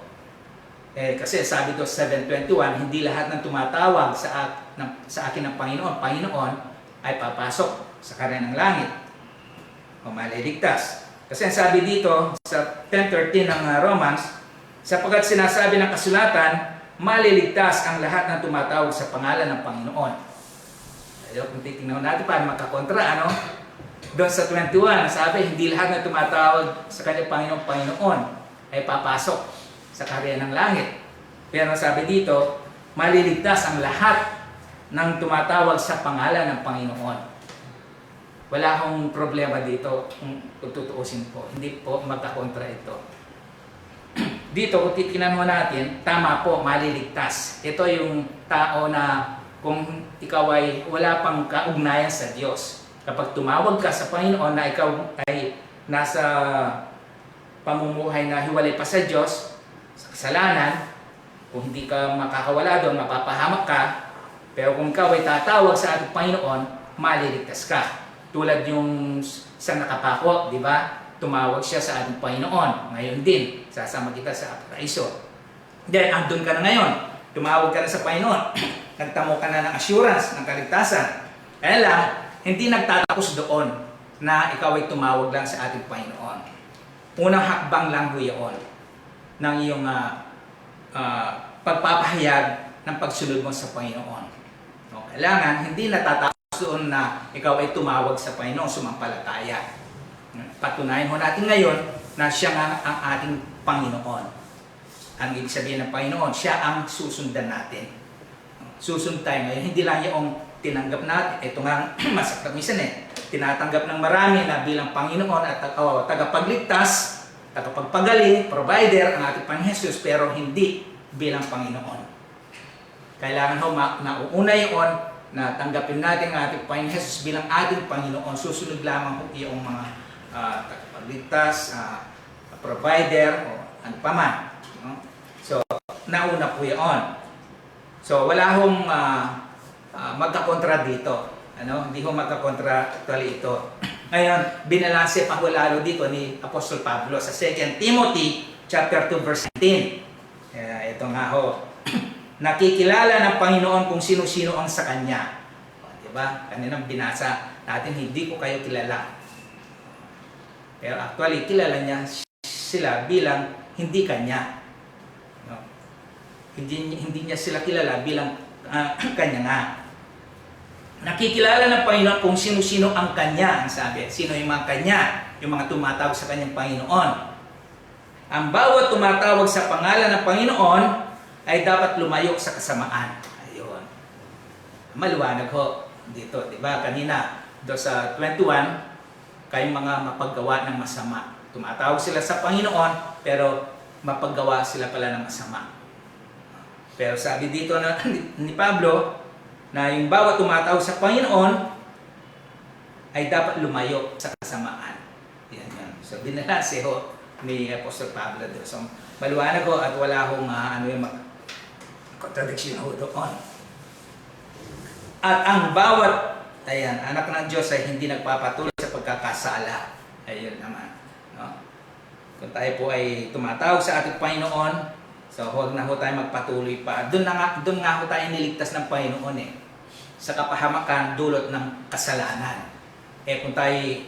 Kasi sabi doon sa 7:21, hindi lahat ng tumatawag sa akin ng Panginoon ay papasok sa karya ng langit o maliligtas. Kasi ang sabi dito sa 10:13 ng Romans, sapagkat sinasabi ng kasulatan, maliligtas ang lahat ng tumatawag sa pangalan ng Panginoon. Ayaw, kung titignan natin paano magkakontra, ano? Doon sa 21, sabi, hindi lahat na tumatawag sa kanyang Panginoon ay papasok sa karya ng langit. Pero sabi dito, maliligtas ang lahat ng tumatawag sa pangalan ng Panginoon. Wala akong problema dito kung tutuusin po. Hindi po magkakontra ito. Dito, kung titignan mo natin, tama po, maliligtas. Ito yung tao na kung ikaw ay wala pang kaugnayan sa Diyos. Kapag tumawag ka sa Panginoon na ikaw ay nasa pamumuhay na hiwalay pa sa Diyos, sa kasalanan, kung hindi ka makakawala doon, mapapahamak ka. Pero kung ikaw ay tatawag sa ating Panginoon, maliligtas ka. Tulad yung sa nakapako, di ba? Tumawag siya sa ating Panginoon. Ngayon din, sasama kita sa paraiso. Then, andun ka na ngayon. Tumawag ka na sa Panginoon. Nagtamo ka na ng assurance, ng kaligtasan. Kaya lang, hindi nagtatapos doon na ikaw ay tumawag lang sa ating Panginoon. Unang hakbang lang ho yun ng iyong pagpapahayag ng pagsunod mo sa Panginoon. No, kailangan, hindi natatapos doon na ikaw ay tumawag sa Panginoon, sumampalataya. Patunayan mo natin ngayon na siya nga ang ating Panginoon. Ang ibig sabihin ng Panginoon, siya ang susundan natin. Susunod tayo ngayon. Hindi lang yung tinanggap natin. Ito nga, masakit minsan tinatanggap ng marami na bilang Panginoon at tagapagligtas, tagapagpagaling, provider, ang ating Panginoon Jesus, pero hindi bilang Panginoon. Kailangan ho, nauuna yun na tanggapin natin ang ating Panginoon Jesus bilang ating Panginoon. Susunod lamang ho yung mga tagapagligtas, provider, o ano pa man. No? So, nauna po yun. So, wala hong magkakontra dito. Hindi ho magkakontra actually ito. Ngayon, binalanse pa ho lalo dito ni Apostol Pablo sa 2 Timothy chapter 2 verse 19. Ito nga ho. Nakikilala ng Panginoon kung sino-sino ang sa Kanya. Diba? Kaninang binasa natin, hindi ko kayo kilala. Pero actually, kilala niya sila bilang hindi Kanya. No? Hindi niya sila kilala bilang Kanya nga. Nakikilala ng Panginoon kung sino-sino ang Kanya, ang sabi. Sino yung mga Kanya? Yung mga tumatawag sa Kanyang Panginoon. Ang bawat tumatawag sa pangalan ng Panginoon ay dapat lumayo sa kasamaan. Ayun. Maliwanag ho dito, di ba? Kanina, do sa 21, kayong mga mapaggawa ng masama. Tumatawag sila sa Panginoon, pero mapaggawa sila pala ng masama. Pero sabi dito ni Pablo, na yung bawat tumatawag sa Panginoon ay dapat lumayo sa kasamaan. Yan. So, binalase ho ni Apostol Pablo doon. So, maliwanag ho at wala hong yung contradiction ho doon. At ang bawat anak ng Diyos ay hindi nagpapatuloy sa pagkakasala. Ayun naman. No? Kung tayo po ay tumatawag sa ating Panginoon, so huwag na ho tayo magpatuloy pa. Doon nga ho tayo niligtas ng Panginoon sa kapahamakan dulot ng kasalanan. Kung tayo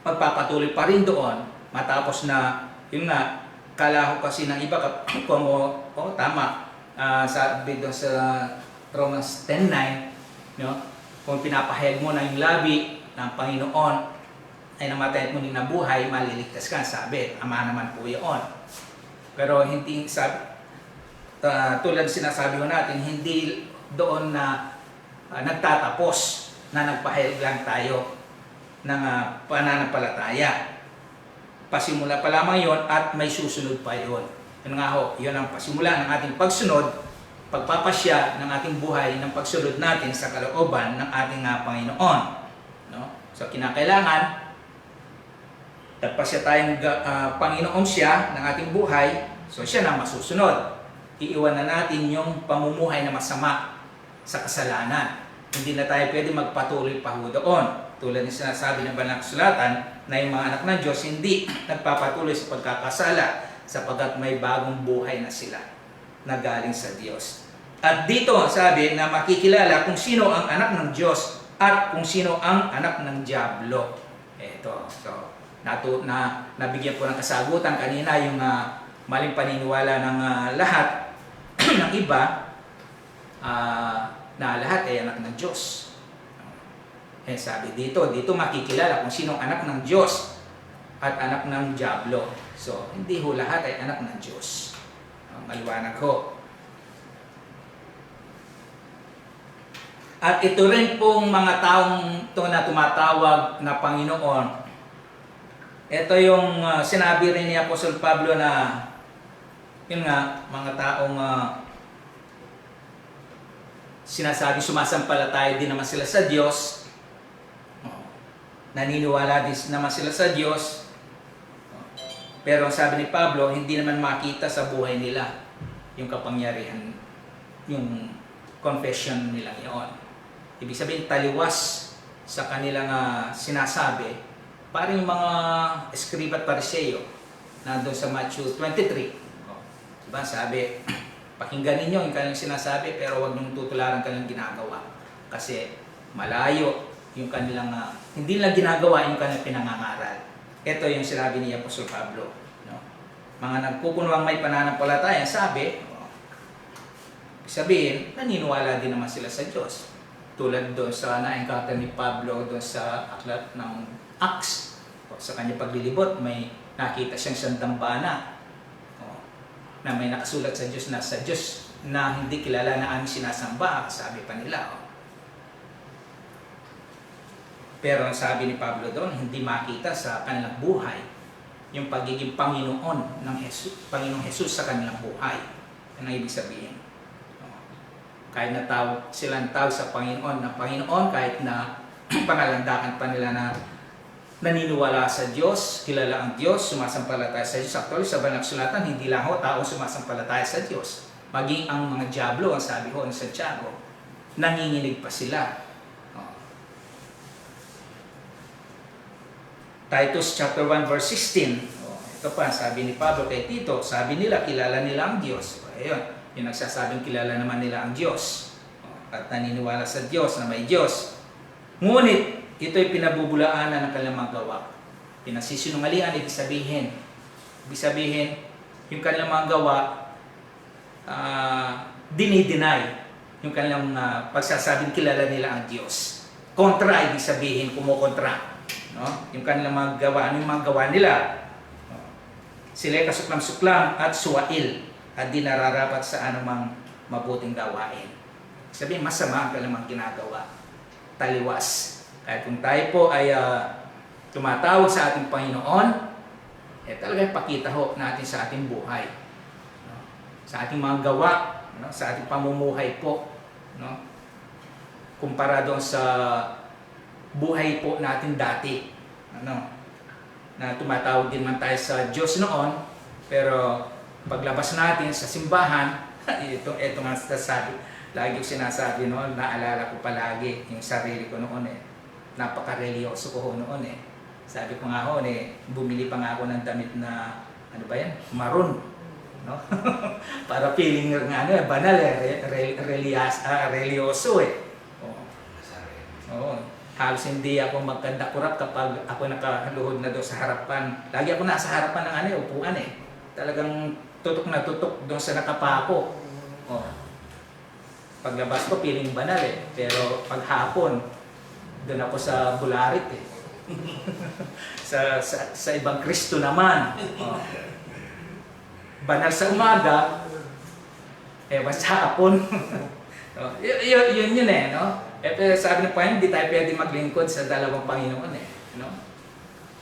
magpapatuloy pa rin doon, matapos na, yun nga, kala ko kasi ng iba, kung tama, sabi doon sa Romans 10:9, no? Kung pinapahayag mo na yung labi ng Panginoon ay namatay at muling nabuhay, maliligtas ka, sabi. Ama naman po yun. Pero hindi, tulad sinasabi ko natin, hindi doon na nagtatapos na nagpahayag lang tayo ng pananampalataya. Pasimula pa lamang yon at may susunod pa yon. Yun nga ho, yun ang pasimula ng ating pagsunod, pagpapasya ng ating buhay ng pagsunod natin sa kalooban ng ating Panginoon. No? So kinakailangan, tagpasya tayong Panginoon siya ng ating buhay, so siya na masusunod. Iiwanan natin yung pamumuhay na masama sa kasalanan. Hindi na tayo pwede magpatuloy pa ho doon. Tulad ng sinasabi ng Banal na Kasulatan na yung mga anak ng Diyos hindi nagpapatuloy sa pagkakasala sapagkat may bagong buhay na sila na galing sa Diyos. At dito sabi na makikilala kung sino ang anak ng Diyos at kung sino ang anak ng Diablo. Ito. So, nabigyan po ng kasagutan kanina yung maling paniniwala ng lahat ng iba na lahat ay anak ng Diyos. Sabi dito makikilala kung sino ang anak ng Diyos at anak ng Diablo. So, hindi ho lahat ay anak ng Diyos. Maliwanag ho. At ito rin pong mga taong ito na tumatawag na Panginoon. Ito yung sinabi rin ni Apostol Pablo na yun nga, mga taong sinasabi sumasampalataya din naman sila sa Diyos. Naniniwala din naman sila sa Diyos. Pero ang sabi ni Pablo, hindi naman makita sa buhay nila yung kapangyarihan, yung confession nila yun. Ibig sabihin, taliwas sa kanilang sinasabi. Parang yung mga Eskriba at Pariseo nandun sa Matthew 23. Diba? Sabi, pakinggan ninyo yung kanilang sinasabi pero huwag niyong tutularan kanilang ginagawa. Kasi malayo yung kanilang, hindi lang ginagawa yung kanilang pinangangaral. Ito yung sinabi ni Apostol Pablo. No? Mga nagpupunwang may pananampalataya, sabi, sabihin, naniniwala din naman sila sa Diyos. Tulad doon sa na-encounter ni Pablo doon sa aklat ng Acts. Sa kanyang paglilibot, may nakita siyang sandambana na may nakasulat sa Diyos na hindi kilala na aming sinasamba, sabi pa nila. Pero ang sabi ni Pablo doon, hindi makita sa kanilang buhay yung pagiging Panginoon ng Panginoong Jesus sa kanilang buhay. Yan ang ibig sabihin. Kahit na silang tawag sa Panginoon na Panginoon, kahit na pangalandakan pa nila na naniniwala sa Diyos, kilala ang Diyos, sumasampalataya sa Diyos. Actually, sa Banal na Kasulatan, hindi lang ho tao sumasampalataya sa Diyos. Maging ang mga Diablo, ang sabi ho ng Santiago, nanginginig pa sila. Titus chapter 1 verse 16. Ito pa, sabi ni Pablo kay Tito, sabi nila, kilala nila ang Diyos. Ayun, yung nagsasabing kilala naman nila ang Diyos. At naniniwala sa Diyos na may Diyos. Ngunit, ito'y pinabubulaanan ng kanilang mga gawa. Pinasisinungalingan, ibig sabihin, yung kanilang mga gawa, dinideny yung kanilang pagsasabing kilala nila ang Diyos. Kontra, ibig sabihin, kumukontra. No? Yung kanilang mga gawa, ano yung mga gawa nila? Sila'y kasuklam-suklam at suwail at di nararapat sa anumang mabuting gawain. Sabihin, masama ang kanilang ginagawa. Taliwas. Kahit kung tayo po ay tumatawag sa ating Panginoon, talagang pakita ho natin sa ating buhay. No? Sa ating mga gawa, no? Sa ating pamumuhay po. No? Kumpara doon sa buhay po natin dati. Na tumatawag din man tayo sa Diyos noon, pero paglabas natin sa simbahan, ito nga sasabi, lagi ko sinasabi noon, naalala ko palagi yung sarili ko noon napaka-religyoso ko noon Sabi ko nga bumili pa nga ako ng damit na, ano ba yan? Maroon. No? Para feeling nga banal religyoso Oo. Halos hindi ako magkandakurap kapag ako nakaluhod na doon sa harapan. Lagi ako nasa harapan ng upuan Talagang tutok na tutok doon sa nakapako. Paglabas ko, feeling banal Pero pag hapon, doon ako sa bularit sa ibang Kristo naman. Banal sa umaga, sa hapon. Yun no? pero sabi ng Panginoon, hindi tayo pwede maglingkod sa dalawang Panginoon eh. No?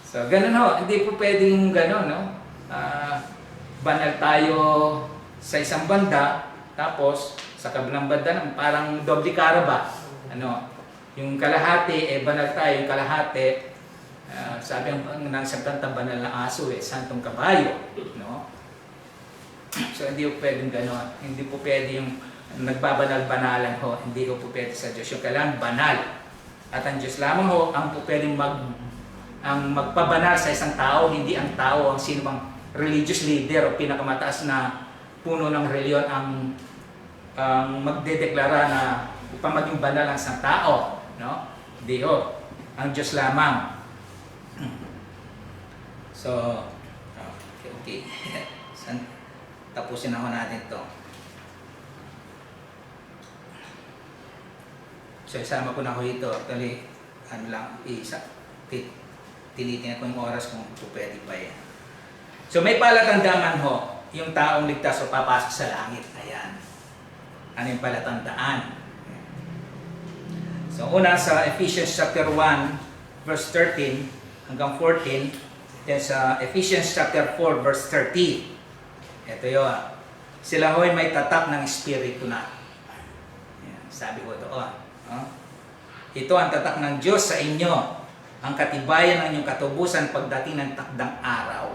So, ganun ho. Hindi po pwedeng ganun, no? Banal tayo sa isang banda, tapos sa kabilang banda naman, parang doble cara ba? Ano? Yung kalahati, banal tayo. Yung kalahati, sabi ng isang kanta, banal na aso santong kabayo. No? So, hindi po pwedeng ganun. Hindi po pwede yung nagbabanal-banalan ho. Hindi po pwede sa Diyos. Yung kailangan banal. At ang Diyos lamang ho, ang po pwedeng ang magpabanal sa isang tao, hindi ang tao, ang sino bang religious leader o pinakamataas na puno ng reliyon ang magdedeklara na upang maging banal ang isang tao. No? Hindi ho. Ang Diyos lamang. So, okay. Tapusin ako natin to. So, isama ko na ako ito. Actually, tinitingnan ko yung oras kung pwede pa yan. So, may palatandaan ho, yung taong ligtas o papasok sa langit. Ayan. Ano yung palatandaan? So, una sa Ephesians chapter 1, verse 13 hanggang 14. Then sa Ephesians chapter 4, verse 30. Ito yun. Sila ho'y may tatak ng Espiritu na. Ayan, sabi ko doon. Ito ang tatak ng Diyos sa inyo, ang katibayan ng inyong katubusan pagdating ng takdang araw.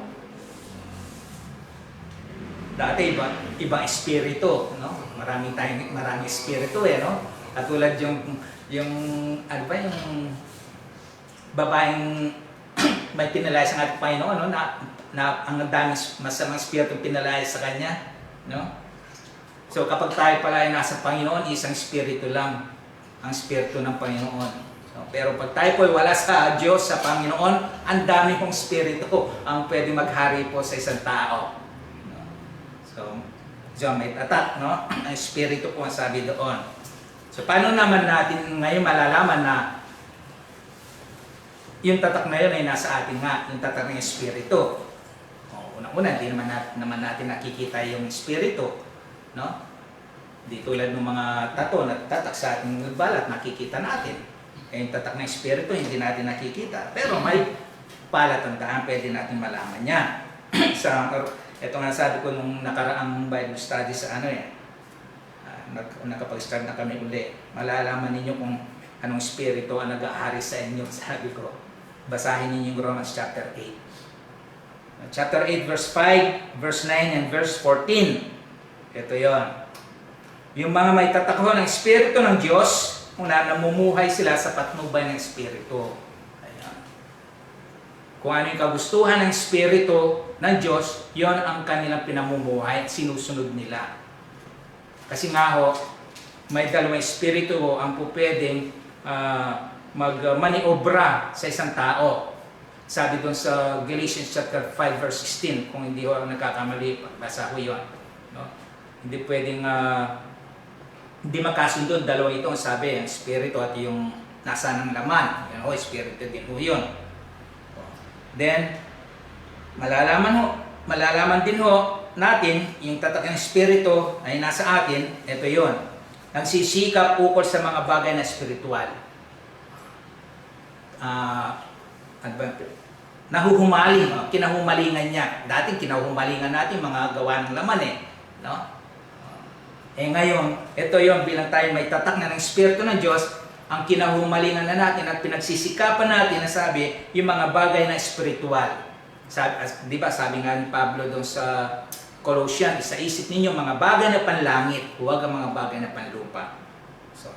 Dati ibang espiritu, no? Maraming espiritu no? Katulad yung ano ba yung babaeng may pinalayas ang ating Panginoon, no? Na ang daming masamang espiritu pinalayas sa kanya, no? So kapag tayo pala ay nasa Panginoon, isang espiritu lang ang espiritu ng Panginoon. So, pero pag tayo po ay wala sa Diyos, sa Panginoon, ang dami pong espiritu ang pwede maghari po sa isang tao. No? So, may tatak, no? Ang espiritu po ang sabi doon. So, paano naman natin ngayon malalaman na yung tatak na yun ay nasa atin nga, yung tatak ng espiritu? Unang-una, hindi naman natin nakikita yung espiritu, no? Di tulad ng mga tato na tatak sa ating balat, nakikita natin. Yung tatak ng espiritu, hindi natin nakikita. Pero may palatandaan, pwede natin malaman yan. Ito nga sabi ko nung nakaraang Bible study sa nakapag-start na kami uli. Malalaman ninyo kung anong espiritu ang nag-aari sa inyo, sabi ko. Basahin ninyo yung Romans chapter 8. Chapter 8, verse 5, verse 9, and verse 14. Ito yon. Yung mga may tatakbo ng Espiritu ng Diyos, namumuhay sila sa patnubay ng Espiritu. Ayan. Kung ano yung kagustuhan ng Espiritu ng Diyos, yon ang kanilang pinamumuhay at sinusunod nila. Kasi nga ho, may dalawang Espiritu ang pupwedeng magmaniobra sa isang tao. Sabi doon sa Galatians chapter 5 verse 16, kung hindi ho nagkakamali, basa ko yun. No? Hindi pwedeng hindi magkasundo, dalawa ito ang sabi, ang espiritu at yung nasa ng laman. Yan ho, espiritu din ho yun. Then, malalaman din ho natin, yung tatak ng espiritu ay nasa atin, ito yun. Nagsisikap ukol sa mga bagay na espiritual. Nahuhumaling, kinahumalingan niya. Dating kinahumalingan natin mga gawa ng laman no? Ngayon, ito yon bilang tayo may tatak na ng Espiritu ng Diyos, ang kinahumalingan na natin at pinagsisikapan natin na sabi, yung mga bagay na espiritual. Di ba sabi nga ni Pablo doon sa Colossians, isa-isip ninyo mga bagay na panlangit, huwag ang mga bagay na panlupa. So,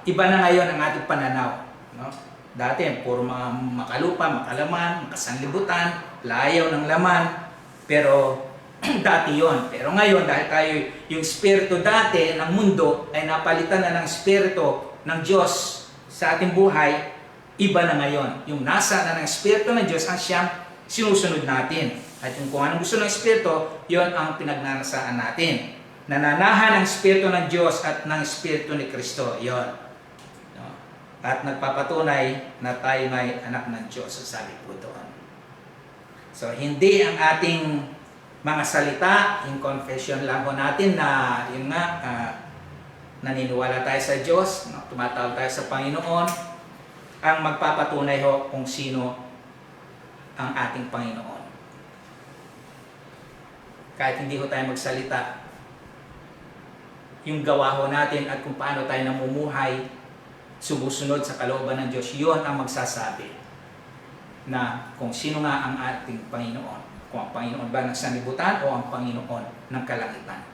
iba na ngayon ang ating pananaw. No? Dati, puro mga makalupa, makalaman, makasanlibutan, layaw ng laman, pero dati yon. Pero ngayon, dahil tayo yung espiritu dati ng mundo ay napalitan na ng espiritu ng Diyos sa ating buhay, iba na ngayon. Yung nasa na ng espiritu ng Diyos ang siyang sinusunod natin. At yung kung anong gusto ng espiritu, yon ang pinagnanasaan natin. Nananahan ng espiritu ng Diyos at ng espiritu ni Kristo. Yon. At nagpapatunay na tayo ay anak ng Diyos, sabi po doon. So, hindi ang ating mga salita, in confession lang po natin na yun nga, naniniwala tayo sa Diyos, no? Tumatawag tayo sa Panginoon, ang magpapatunay ho kung sino ang ating Panginoon. Kahit hindi ho tayo magsalita, yung gawa ho natin at kung paano tayo namumuhay, sumusunod sa kalooban ng Diyos, yun ang magsasabi na kung sino nga ang ating Panginoon. Kung ang Panginoon ba ng sanlibutan o ang Panginoon ng kalangitan.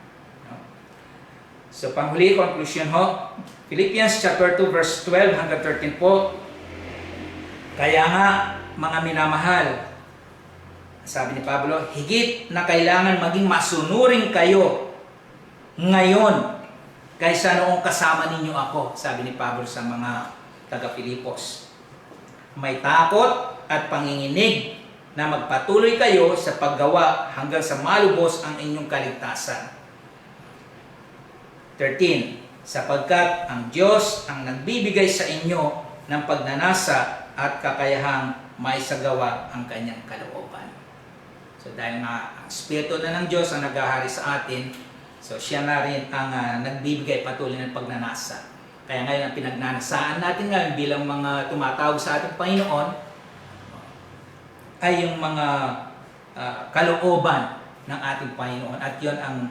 No? So, panghuli, conclusion ho, Philippians chapter 2 verse 12 hanggang 13 po. Kaya nga, mga minamahal, sabi ni Pablo, higit na kailangan maging masunuring kayo ngayon kaysa noong kasama ninyo ako, sabi ni Pablo sa mga taga-Pilipos. May takot at panginginig na magpatuloy kayo sa paggawa hanggang sa malubos ang inyong kaligtasan. 13. Sapagkat ang Diyos ang nagbibigay sa inyo ng pagnanasa at kakayahang maisagawa ang kanyang kalooban. So dahil nga ang Espiritu na ng Diyos ang naghahari sa atin, so siya na rin ang nagbibigay patuloy ng pagnanasa. Kaya ngayon ang pinagnanasaan natin ngayon bilang mga tumatawag sa ating Panginoon ay yung mga kalooban ng ating Panginoon. At yun ang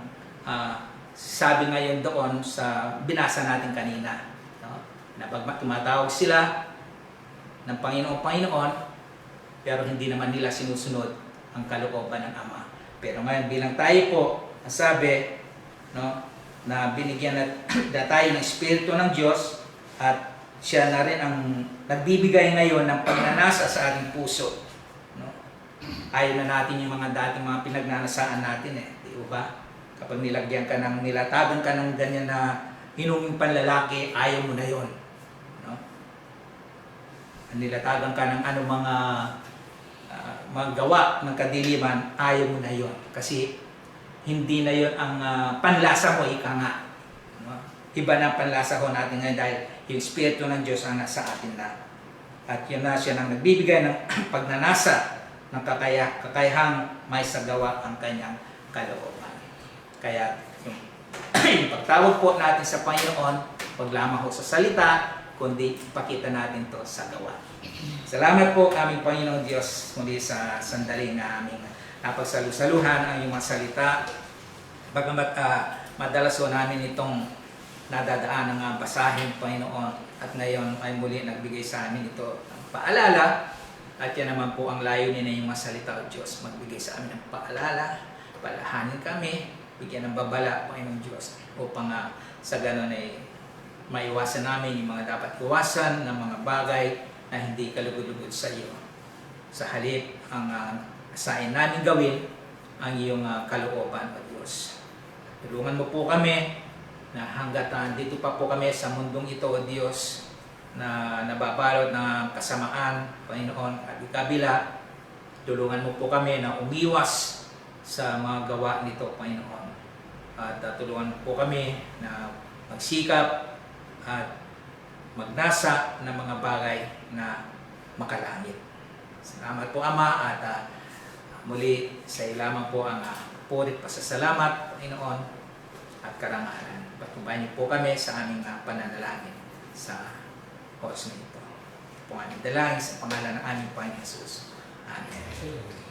sabi ngayon doon sa binasa natin kanina. No? Na pag tumatawag sila ng Panginoon, pero hindi naman nila sinusunod ang kalooban ng Ama. Pero ngayon bilang tayo po, nasabi, no, na binigyan na tayo ng Espiritu ng Diyos at siya na rin ang nagbibigay ngayon ng pagnanasa sa ating puso. No? Ayaw na natin yung mga dating mga pinagnanasaan natin di ba? Kapag nilagyan ka ng, nilatagan ka ng ganyan na hinunging panlalaki, ayaw mo na yon. No? Nilatagan ka ng mga gawa ng kadiliman, ayaw mo na yon. Kasi hindi na yon ang panlasa mo, ika nga. No? Iba na ang panlasa ko natin ngayon dahil yung Espiritu ng Diyos ang nasa atin na. At yun na siya nang nagbibigay ng pagnanasa ng kakayahang may sagawa ang kanyang kalooban. Kaya yung pagtawag po natin sa Panginoon, wag lamang ho sa salita, kundi ipakita natin to sa gawa. Salamat po aming Panginoon Diyos muli sa sandaling na aming napagsalusaluhan ang iyong mga salita. Bagamat madalas po namin itong nadadaan ng basahin, Panginoon, at ngayon ay muli nagbigay sa amin ito ng paalala. At yan naman po ang layunin ng iyong mga salita, O Diyos, magbigay sa amin ng paalala, palahanin kami, bigyan ng babala, Panginoon Diyos, upang sa ganon ay maiwasan namin yung mga dapat iwasan ng mga bagay na hindi kalugod-lugod sa iyo. Sa halip, ang asahin namin gawin ang iyong kalooban, O Diyos. Tulungan mo po kami na hanggat dito pa po kami sa mundong ito, O Diyos, na nababalot ng kasamaan, Panginoon, at ikabila, tulungan mo po kami na umiwas sa mga gawa nito, Panginoon. At tulungan mo po kami na magsikap at magnasa ng mga bagay na makalangit. Salamat po, Ama, at muli sa iyo lamang po ang purit pasasalamat, Panginoon, at karangalan. Patubayan niyo po kami sa aming pananalangin sa oras na ito. Po aming dalangin sa pangalan ng aming Panginoon Jesus. Amen.